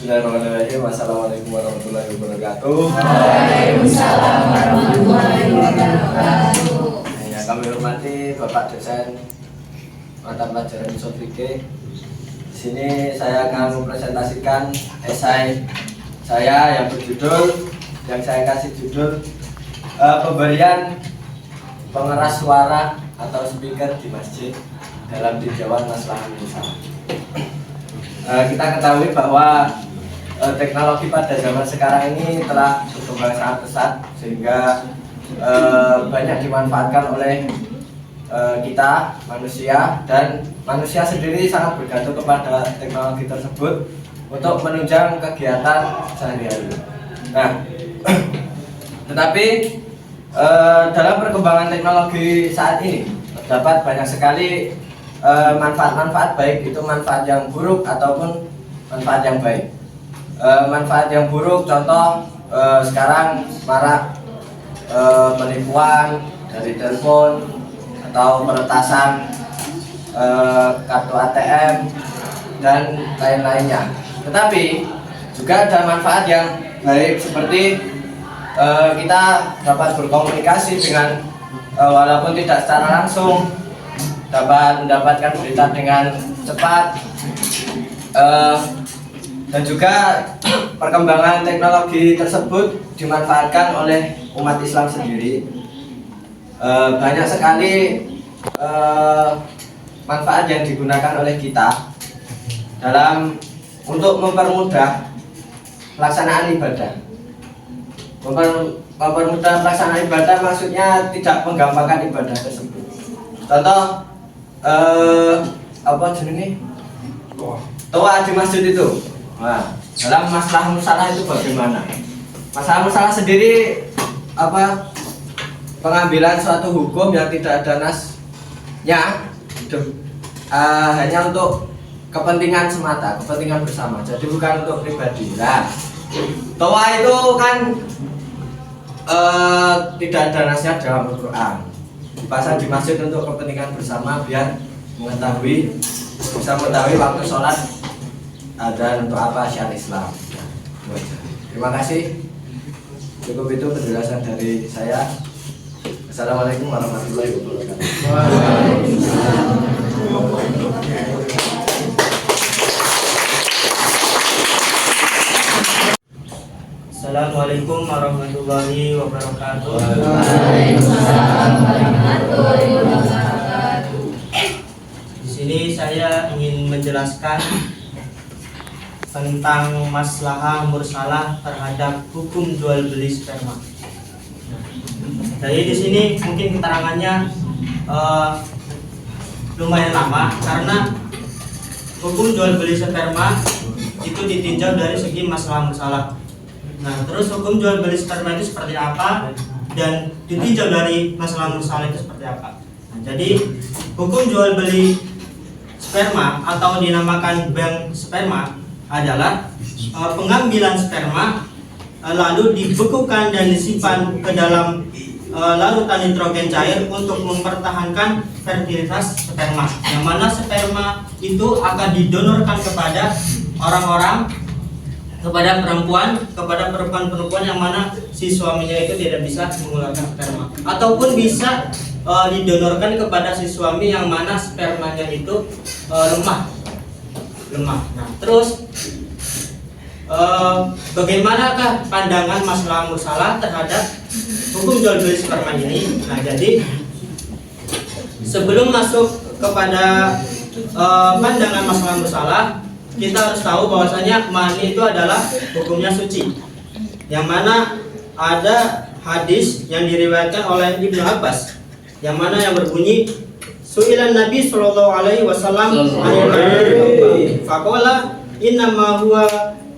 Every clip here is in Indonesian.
Bismillahirrahmanirrahim. Assalamualaikum warahmatullahi wabarakatuh. Waalaikumsalam warahmatullahi wabarakatuh. Yang kami hormati Bapak Dosen mata pelajaran usul fikih. Di sini saya akan mempresentasikan esai saya yang saya kasih judul pemberian pengeras suara atau speaker di masjid dalam tinjauan maslahah mursal. Kita ketahui bahwa teknologi pada zaman sekarang ini telah berkembang sangat pesat sehingga banyak dimanfaatkan oleh kita manusia, dan manusia sendiri sangat bergantung kepada teknologi tersebut untuk menunjang kegiatan sehari-hari. Nah, tetapi dalam perkembangan teknologi saat ini terdapat banyak sekali manfaat-manfaat, baik itu manfaat yang buruk ataupun manfaat yang baik. Manfaat yang buruk contoh sekarang marak penipuan dari telepon atau peretasan kartu ATM dan lain-lainnya. Tetapi juga ada manfaat yang baik seperti kita dapat berkomunikasi dengan walaupun tidak secara langsung, dapat mendapatkan berita dengan cepat, dan juga perkembangan teknologi tersebut dimanfaatkan oleh umat Islam sendiri. Banyak sekali manfaat yang digunakan oleh kita untuk mempermudah pelaksanaan ibadah. Mempermudah pelaksanaan ibadah maksudnya tidak menggampangkan ibadah tersebut. Contoh apa jenis toa di masjid itu. Nah, dalam masalah musalah itu bagaimana? Masalah musalah sendiri pengambilan suatu hukum yang tidak ada nasnya, hanya untuk kepentingan semata, kepentingan bersama. Jadi bukan untuk pribadi. Nah, toa itu kan tidak ada nasnya dalam Al-Quran. Dipasang di masjid untuk kepentingan bersama biar bisa mengetahui waktu sholat dan untuk apa syariat Islam. Terima kasih. Cukup itu penjelasan dari saya. Assalamualaikum warahmatullahi wabarakatuh. Assalamualaikum warahmatullahi wabarakatuh. Waalaikumsalam warahmatullahi wabarakatuh. Di sini saya ingin menjelaskan tentang maslahah mursalah terhadap hukum jual beli sperma. Jadi di sini mungkin keterangannya lumayan lama karena hukum jual beli sperma itu ditinjau dari segi maslahah mursalah. Nah, terus hukum jual beli sperma itu seperti apa dan ditinjau dari masalah mursalah itu seperti apa. Nah, jadi hukum jual beli sperma atau dinamakan bank sperma adalah pengambilan sperma lalu dibekukan dan disimpan ke dalam larutan nitrogen cair untuk mempertahankan fertilitas sperma, yang mana sperma itu akan didonorkan kepada orang-orang, kepada perempuan yang mana si suaminya itu tidak bisa mengeluarkan sperma, ataupun bisa didonorkan kepada si suami yang mana spermanya itu lemah. Nah, terus bagaimanakah pandangan masalah mursalah terhadap hukum jual beli sperma ini? Nah, jadi sebelum masuk kepada pandangan masalah mursalah, kita harus tahu bahwasanya mani itu adalah hukumnya suci, yang mana ada hadis yang diriwayatkan oleh Ibnu Abbas, yang mana yang berbunyi Su'ilan Nabi sallallahu alaihi wasallam faqala innama huwa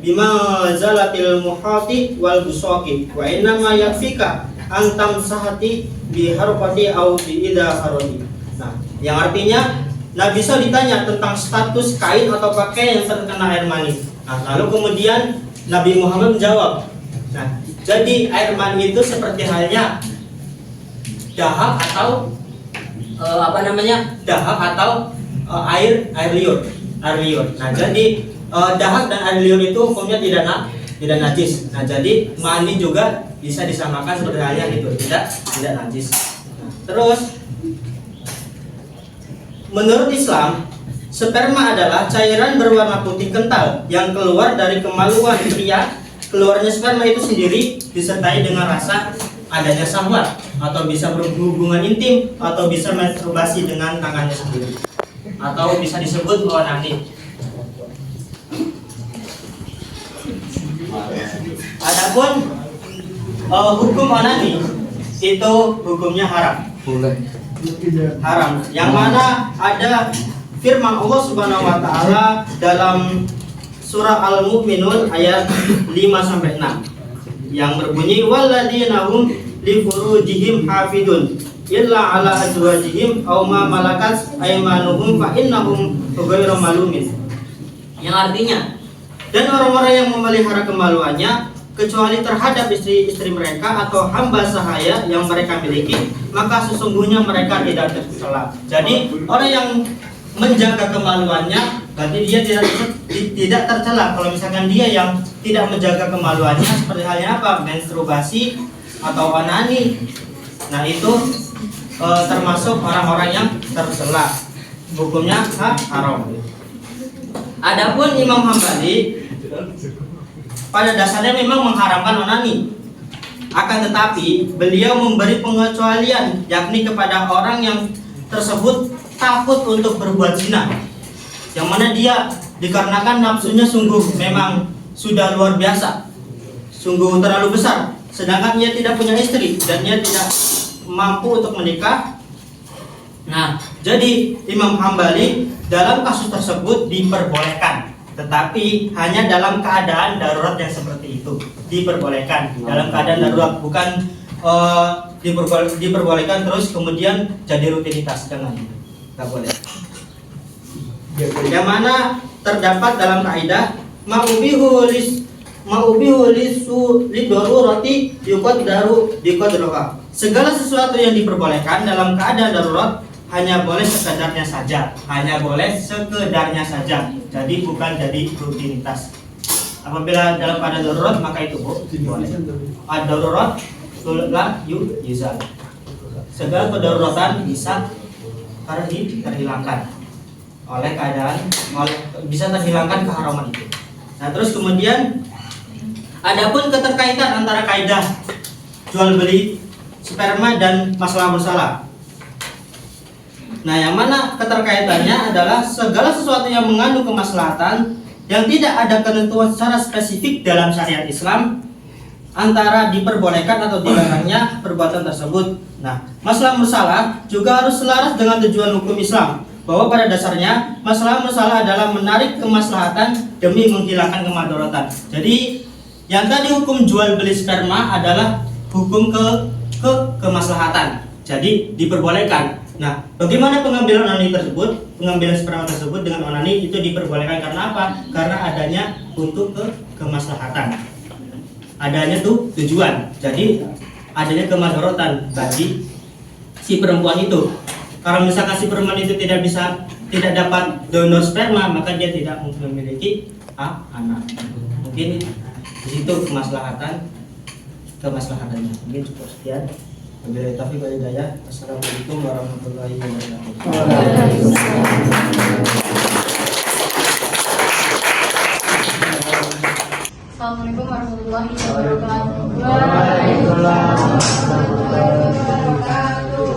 bima zalatil muhati wal busaqi wa innama yakfika antam sahati bi harqati au bi ida harati. Nah, yang artinya Nabi bisa ditanya tentang status kain atau pakaian yang terkena air mani. Nah, lalu kemudian Nabi Muhammad menjawab, nah, jadi air mani itu seperti halnya dahak atau dahak atau air liur. Nah, jadi dahak dan air liur itu hukumnya tidak najis. Nah, jadi mani juga bisa disamakan seperti halnya itu, tidak najis. Nah, terus menurut Islam, sperma adalah cairan berwarna putih kental yang keluar dari kemaluan pria. Keluarnya sperma itu sendiri disertai dengan rasa adanya syahwat, atau bisa berhubungan intim, atau bisa masturbasi dengan tangannya sendiri, atau bisa disebut onani. Adapun hukum onani itu hukumnya haram. Haram. Yang mana ada firman Allah Subhanahu wa taala dalam surah Al-Mu'minun ayat 5-6 yang berbunyi walladzina hum li furujihim hafidun illa ala azwajihim aw ma malakat aymanuhum fa innahum ghairu malumin. Yang artinya, dan orang-orang yang memelihara kemaluannya kecuali terhadap istri-istri mereka atau hamba sahaya yang mereka miliki, maka sesungguhnya mereka tidak tercela. Jadi orang yang menjaga kemaluannya berarti dia tidak tercela. Kalau misalkan dia yang tidak menjaga kemaluannya, seperti halnya apa? Menstruasi atau onani. Nah, itu termasuk orang-orang yang tercela. Hukumnya haram. Adapun Imam Hambali pada dasarnya memang mengharamkan onani. Akan tetapi beliau memberi pengecualian, yakni kepada orang yang tersebut takut untuk berbuat zina, yang mana dia dikarenakan nafsunya sungguh memang sudah luar biasa, sungguh terlalu besar, sedangkan ia tidak punya istri dan ia tidak mampu untuk menikah. Nah, jadi Imam Hambali dalam kasus tersebut diperbolehkan, tetapi hanya dalam keadaan darurat yang seperti itu. Diperbolehkan dalam keadaan darurat, bukan diperbolehkan terus kemudian jadi rutinitas, jangan, nggak boleh. Yang mana terdapat dalam kaidah ma'ubihu lisu lidorurati yuqaddaru biqadriha. Segala sesuatu yang diperbolehkan dalam keadaan darurat hanya boleh sekedarnya saja, jadi bukan jadi rutinitas. Apabila dalam keadaan darurat maka itu boleh. Ad-darurat la yuzal. Segala kedaruratan bisa terhilangkan oleh keadaan, bisa terhilangkan keharaman itu. Nah, terus kemudian adapun keterkaitan antara kaidah jual beli sperma dan masalah bersalah. Nah, yang mana keterkaitannya adalah segala sesuatu yang mengandung kemaslahatan yang tidak ada ketentuan secara spesifik dalam syariat Islam antara diperbolehkan atau dilarangnya perbuatan tersebut. Nah, masalah bersalah juga harus selaras dengan tujuan hukum Islam, bahwa pada dasarnya masalah bersalah adalah menarik kemaslahatan demi menghilangkan kemadharatan. Jadi yang tadi hukum jual beli sperma adalah hukum kemaslahatan. Jadi diperbolehkan. Nah, bagaimana pengambilan onani tersebut, pengambilan sperma tersebut dengan onani itu diperbolehkan karena apa? Karena adanya untuk kemaslahatan, adanya tuh tujuan. Jadi adanya kemadharatan bagi si perempuan itu. Kalau misalkan si perempuan itu tidak dapat donor sperma, maka dia tidak memiliki anak. Mungkin di situ kemaslahatannya. Mungkin cukup sekian. Wabillahi taufiq wal hidayah. Assalamualaikum warahmatullahi wabarakatuh. Assalamualaikum warahmatullahi wabarakatuh.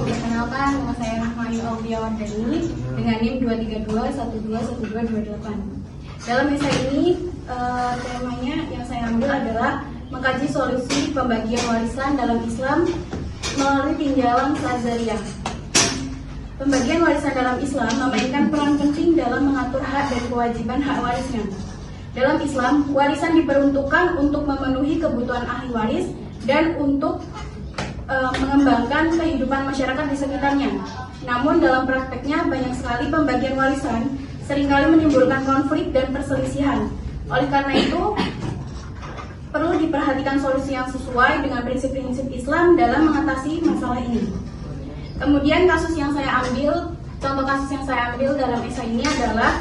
Perkenalkan, nama saya Rahmayu Audiawardani dengan NIM 232121228. Dalam essay ini temanya yang saya ambil adalah mengkaji solusi pembagian warisan dalam Islam melalui tinjauan Sazariyah. Pembagian warisan dalam Islam memainkan peran penting dalam mengatur hak dan kewajiban hak warisnya. Dalam Islam, warisan diperuntukkan untuk memenuhi kebutuhan ahli waris dan untuk mengembangkan kehidupan masyarakat di sekitarnya. Namun dalam prakteknya banyak sekali pembagian warisan seringkali menimbulkan konflik dan perselisihan. Oleh karena itu, perlu diperhatikan solusi yang sesuai dengan prinsip-prinsip Islam dalam mengatasi masalah ini. Kemudian contoh kasus yang saya ambil dalam esai ini adalah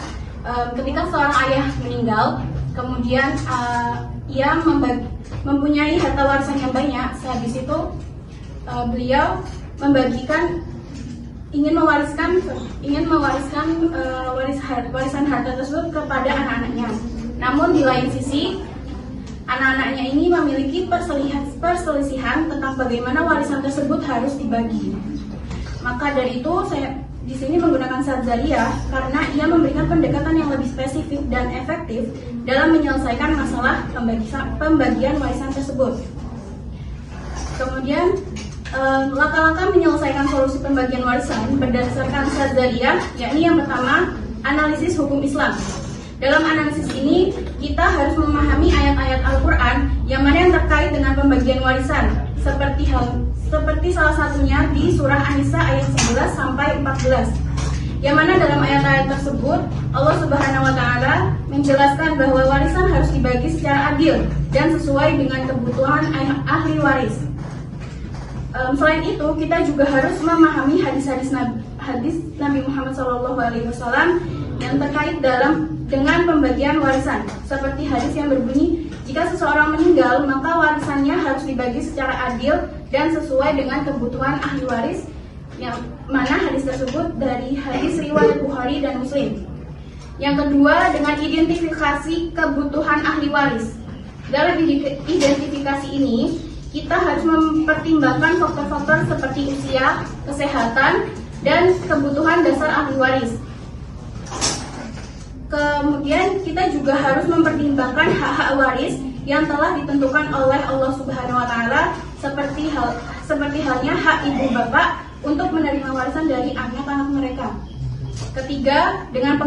ketika seorang ayah meninggal, kemudian ia mempunyai harta warisan yang banyak. Sehabis itu beliau ingin mewariskan warisan harta tersebut kepada anak-anaknya. Namun di lain sisi, anak-anaknya ini memiliki perselisihan tentang bagaimana warisan tersebut harus dibagi. Maka dari itu saya di sini menggunakan Sadzaliyah karena ia memberikan pendekatan yang lebih spesifik dan efektif dalam menyelesaikan masalah pembagian warisan tersebut. Kemudian langkah-langkah menyelesaikan solusi pembagian warisan berdasarkan Sadzaliyah, yakni yang pertama, analisis hukum Islam. Dalam analisis ini, kita harus memahami ayat-ayat Al-Quran yang mana yang terkait dengan pembagian warisan, seperti salah satunya di surah An-Nisa ayat 11 sampai 14. Yang mana dalam ayat-ayat tersebut, Allah Subhanahu wa Ta'ala menjelaskan bahwa warisan harus dibagi secara adil dan sesuai dengan kebutuhan ahli waris. Selain itu, kita juga harus memahami hadis Nabi Muhammad SAW yang terkait dengan pembagian warisan. Seperti hadis yang berbunyi, jika seseorang meninggal, maka warisannya harus dibagi secara adil dan sesuai dengan kebutuhan ahli waris, yang mana hadis tersebut dari hadis riwayat Bukhari dan Muslim. Yang kedua, dengan identifikasi kebutuhan ahli waris. Dalam identifikasi ini, kita harus mempertimbangkan faktor-faktor seperti usia, kesehatan, dan kebutuhan dasar ahli waris. Kemudian kita juga harus mempertimbangkan hak-hak waris yang telah ditentukan oleh Allah Subhanahu wa Ta'ala, seperti halnya hak ibu bapak untuk menerima warisan dari anak-anak mereka. Ketiga, dengan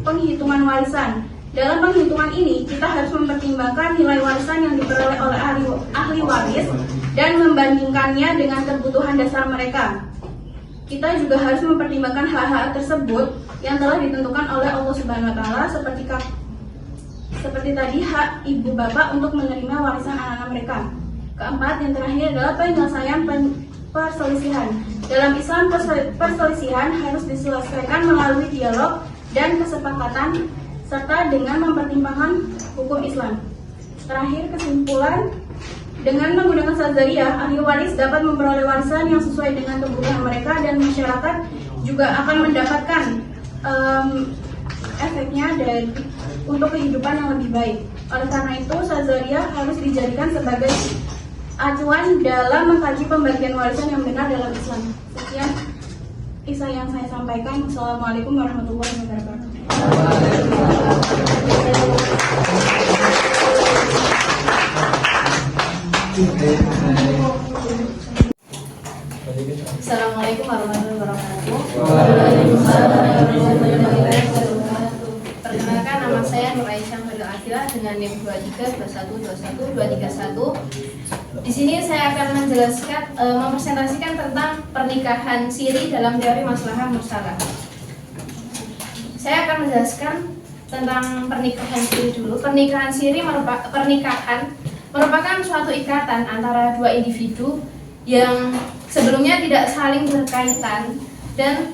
penghitungan warisan. Dalam penghitungan ini, kita harus mempertimbangkan nilai warisan yang diperoleh oleh ahli waris dan membandingkannya dengan kebutuhan dasar mereka. Kita juga harus mempertimbangkan hak-hak tersebut yang telah ditentukan oleh Allah Subhanahu wa Ta'ala, seperti tadi hak ibu bapak untuk menerima warisan anak-anak mereka. Keempat, yang terakhir adalah penyelesaian perselisihan. Dalam Islam, perselisihan harus diselesaikan melalui dialog dan kesepakatan serta dengan mempertimbangkan hukum Islam. Terakhir, kesimpulan, dengan menggunakan Sadzaliyah, ahli waris dapat memperoleh warisan yang sesuai dengan kebutuhan mereka dan masyarakat juga akan mendapatkan efeknya untuk kehidupan yang lebih baik. Oleh karena itu, Sadzaliyah harus dijadikan sebagai acuan dalam mengkaji pembagian warisan yang benar dalam Islam. Sekian kisah yang saya sampaikan. Assalamualaikum warahmatullahi wabarakatuh. Assalamualaikum warahmatullahi wabarakatuh. Perkenalkan, nama saya Nur Aisyah Fadil Akila dengan NIM 2321212331. Di sini saya akan mempresentasikan tentang pernikahan siri dalam teori maslahah mursalah. Saya akan menjelaskan tentang pernikahan siri dulu. Pernikahan siri merupakan suatu ikatan antara dua individu yang sebelumnya tidak saling berkaitan dan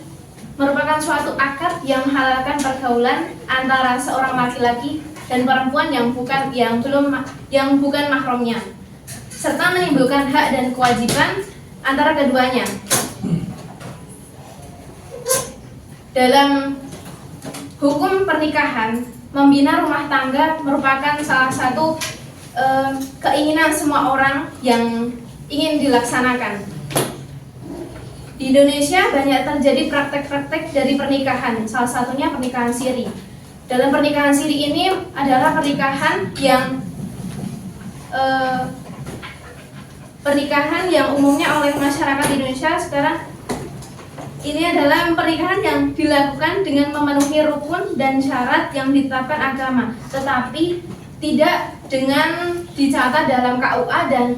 merupakan suatu akad yang menghalalkan pergaulan antara seorang laki-laki dan perempuan yang bukan mahramnya, serta menimbulkan hak dan kewajiban antara keduanya. Dalam hukum pernikahan, membina rumah tangga merupakan salah satu keinginan semua orang yang ingin dilaksanakan. Di Indonesia banyak terjadi praktek-praktek dari pernikahan, salah satunya pernikahan siri. Dalam pernikahan siri ini adalah pernikahan yang umumnya oleh masyarakat Indonesia sekarang ini adalah pernikahan yang dilakukan dengan memenuhi rukun dan syarat yang ditetapkan agama, tetapi tidak dengan dicatat dalam KUA dan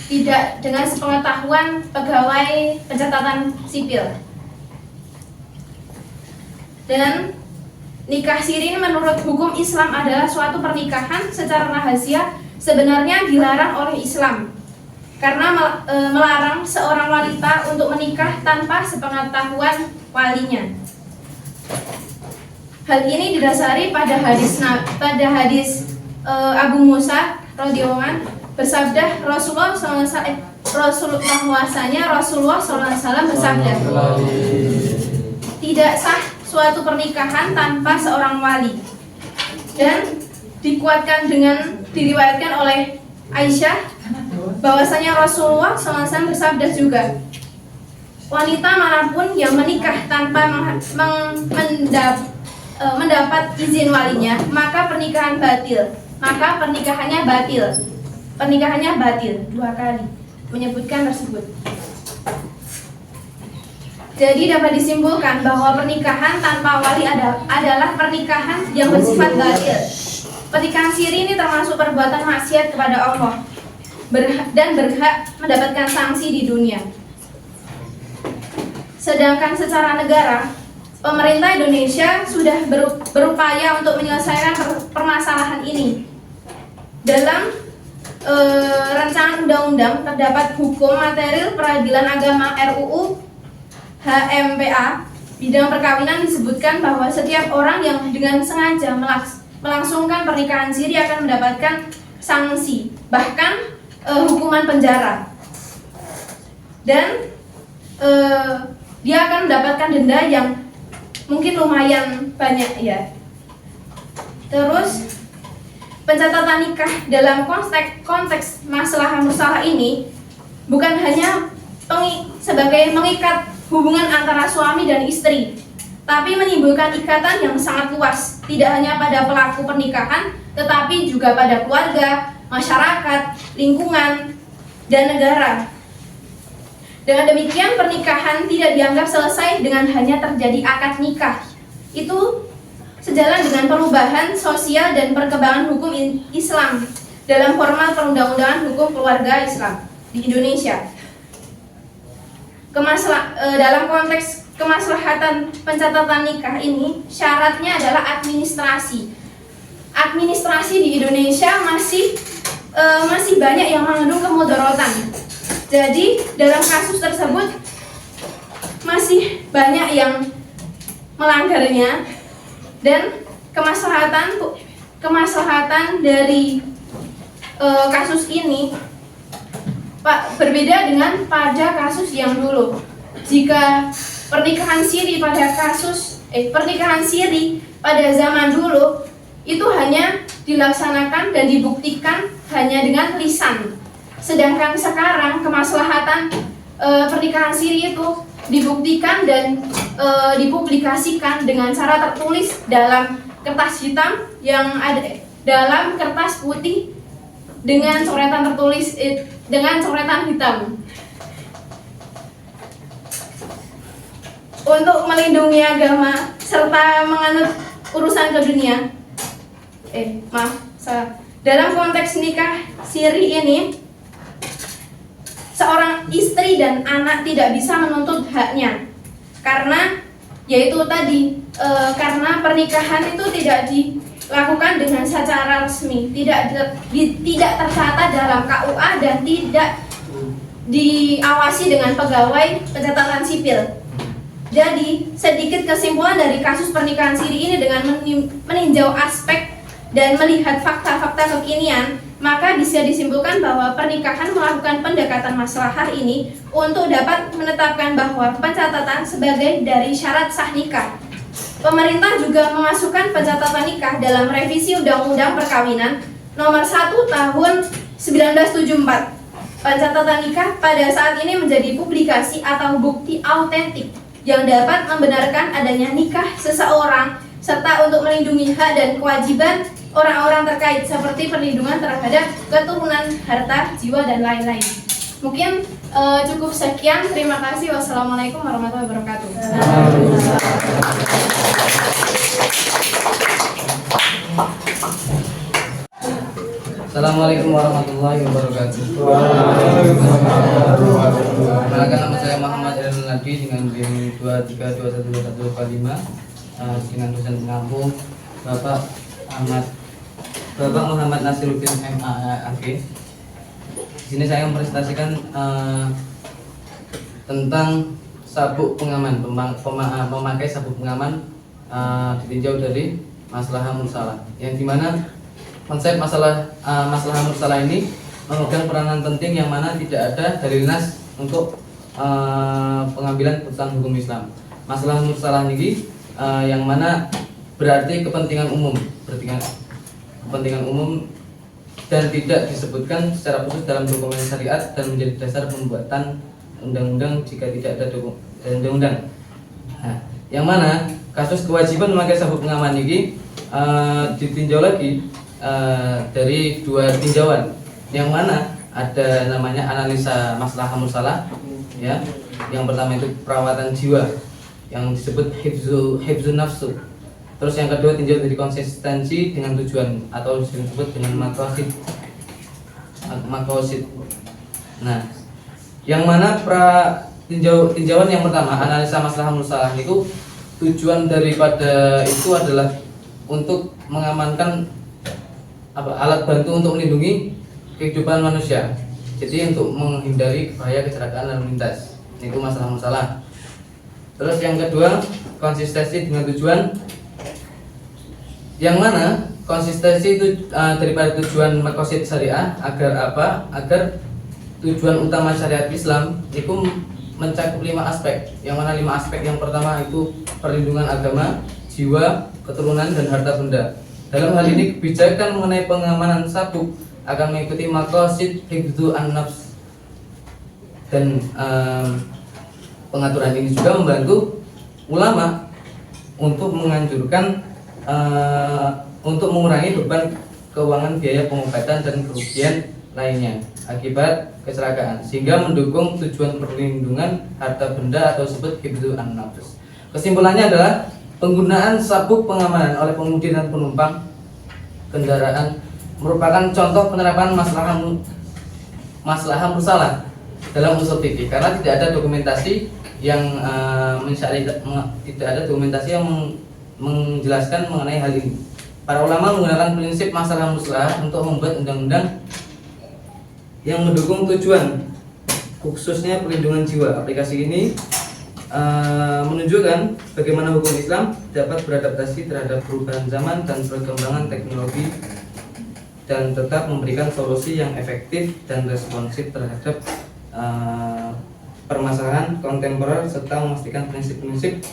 tidak dengan sepengetahuan pegawai pencatatan sipil. Dan nikah siri ini menurut hukum Islam adalah suatu pernikahan secara rahasia, sebenarnya dilarang oleh Islam karena melarang seorang wanita untuk menikah tanpa sepengetahuan walinya. Hal ini didasari pada hadis Abu Musa radhiyallahu anhu bersabda Rasulullah SAW bersabda, tidak sah suatu pernikahan tanpa seorang wali. Dan diriwayatkan oleh Aisyah bahwasanya Rasulullah SAW bersabda juga, wanita manapun yang menikah tanpa mendapat izin walinya, maka pernikahannya batil 2 kali menyebutkan tersebut. Jadi dapat disimpulkan bahwa pernikahan tanpa wali adalah pernikahan yang bersifat batil. Pernikahan siri ini termasuk perbuatan maksiat kepada Allah dan berhak mendapatkan sanksi di dunia. Sedangkan secara negara, pemerintah Indonesia sudah berupaya untuk menyelesaikan permasalahan ini. Dalam rancangan undang-undang terdapat hukum material peradilan agama RUU HMPA bidang perkawinan disebutkan bahwa setiap orang yang dengan sengaja melangsungkan pernikahan siri akan mendapatkan sanksi, bahkan hukuman penjara, dan dia akan mendapatkan denda yang mungkin lumayan banyak ya. Terus pencatatan nikah dalam konteks masalah musalah ini bukan hanya sebagai mengikat hubungan antara suami dan istri, tapi menimbulkan ikatan yang sangat luas, tidak hanya pada pelaku pernikahan, tetapi juga pada keluarga, masyarakat, lingkungan, dan negara. Dengan demikian, pernikahan tidak dianggap selesai dengan hanya terjadi akad nikah. Itu sejalan dengan perubahan sosial dan perkembangan hukum Islam dalam format perundang-undangan hukum keluarga Islam di Indonesia. Dalam konteks kemaslahatan pencatatan nikah ini, syaratnya adalah administrasi. Administrasi di Indonesia masih banyak yang mengandung kemudaratan. Jadi dalam kasus tersebut masih banyak yang melanggarnya, dan kemaslahatan dari kasus ini berbeda dengan pada kasus yang dulu. Jika pernikahan siri pada zaman dulu itu hanya dilaksanakan dan dibuktikan hanya dengan lisan, sedangkan sekarang kemaslahatan pernikahan siri itu dibuktikan dan dipublikasikan dengan cara tertulis dalam kertas hitam yang ada dalam kertas putih dengan coretan hitam. Untuk melindungi agama serta menganut urusan ke dunia. Dalam konteks nikah siri ini, seorang istri dan anak tidak bisa menuntut haknya, karena karena pernikahan itu tidak dilakukan dengan secara resmi, tidak tercatat dalam KUA dan tidak diawasi dengan pegawai pencatatan sipil. Jadi, sedikit kesimpulan dari kasus pernikahan siri ini dengan meninjau aspek dan melihat fakta-fakta kekinian, maka bisa disimpulkan bahwa pernikahan melakukan pendekatan maslahah ini untuk dapat menetapkan bahwa pencatatan sebagai dari syarat sah nikah. Pemerintah juga memasukkan pencatatan nikah dalam revisi Undang-Undang Perkawinan Nomor 1 Tahun 1974. Pencatatan nikah pada saat ini menjadi publikasi atau bukti autentik yang dapat membenarkan adanya nikah seseorang serta untuk melindungi hak dan kewajiban orang-orang terkait seperti perlindungan terhadap keturunan, harta, jiwa, dan lain-lain. Mungkin cukup sekian. Terima kasih. Wassalamualaikum warahmatullahi wabarakatuh. Assalamualaikum warahmatullahi wabarakatuh. Perkenalkan, nama saya Muhammad Irfan Nadi dengan BIM 23212125 dengan dosen pengampu Bapak Muhammad Nasiruddin MAAG. Di sini saya mempresentasikan tentang sabuk pengaman, memakai sabuk pengaman ditinjau dari maslahah mursalah, yang dimana konsep maslahah mursalah ini memegang peranan penting yang mana tidak ada dalil nas untuk pengambilan putusan hukum Islam. Masalah mursalah ini yang mana berarti kepentingan umum, dan tidak disebutkan secara khusus dalam dokumen syariat dan menjadi dasar pembuatan undang-undang jika tidak ada undang-undang. Nah, yang mana kasus kewajiban memakai sabuk pengaman ini ditinjau lagi dari dua tinjauan, yang mana ada namanya analisa maslahah mursalah, ya. Yang pertama itu perawatan jiwa yang disebut hifzun nafsu. Terus yang kedua tinjau dari konsistensi dengan tujuan atau disebut dengan maqasid. Nah, yang mana tinjauan yang pertama analisa maslahah mursalah itu tujuan daripada itu adalah untuk mengamankan alat bantu untuk melindungi kehidupan manusia. Jadi untuk menghindari bahaya kecelakaan lalu lintas. Itu masalah mursalah. Terus yang kedua konsistensi dengan tujuan, yang mana konsistensi itu daripada tujuan maqasid syariah agar apa? Agar tujuan utama syariat Islam itu mencakup 5 aspek. Yang mana 5 aspek yang pertama itu perlindungan agama, jiwa, keturunan dan harta benda. Dalam hal ini kebijakan mengenai pengamanan sabuk akan mengikuti maqasid hifdzu an-nafs, dan pengaturan ini juga membantu ulama untuk menganjurkan untuk mengurangi beban keuangan biaya pengobatan dan kerugian lainnya akibat kecelakaan, sehingga mendukung tujuan perlindungan harta benda atau disebut hifdzu an-nafs. Kesimpulannya adalah penggunaan sabuk pengamanan oleh pengemudi dan penumpang kendaraan merupakan contoh penerapan maslahah mursalah dalam usul fikih, karena tidak ada dokumentasi yang menjelaskan mengenai hal ini. Para ulama menggunakan prinsip maslahah mursalah untuk membuat undang-undang yang mendukung tujuan, khususnya perlindungan jiwa. Aplikasi ini menunjukkan bagaimana hukum Islam dapat beradaptasi terhadap perubahan zaman dan perkembangan teknologi dan tetap memberikan solusi yang efektif dan responsif terhadap permasalahan kontemporer serta memastikan prinsip-prinsip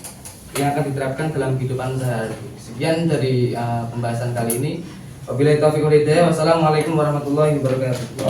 yang akan diterapkan dalam kehidupan sehari. Sekian dari pembahasan kali ini. Wabillahi taufiq wal hidayah. Wassalamualaikum warahmatullahi wabarakatuh.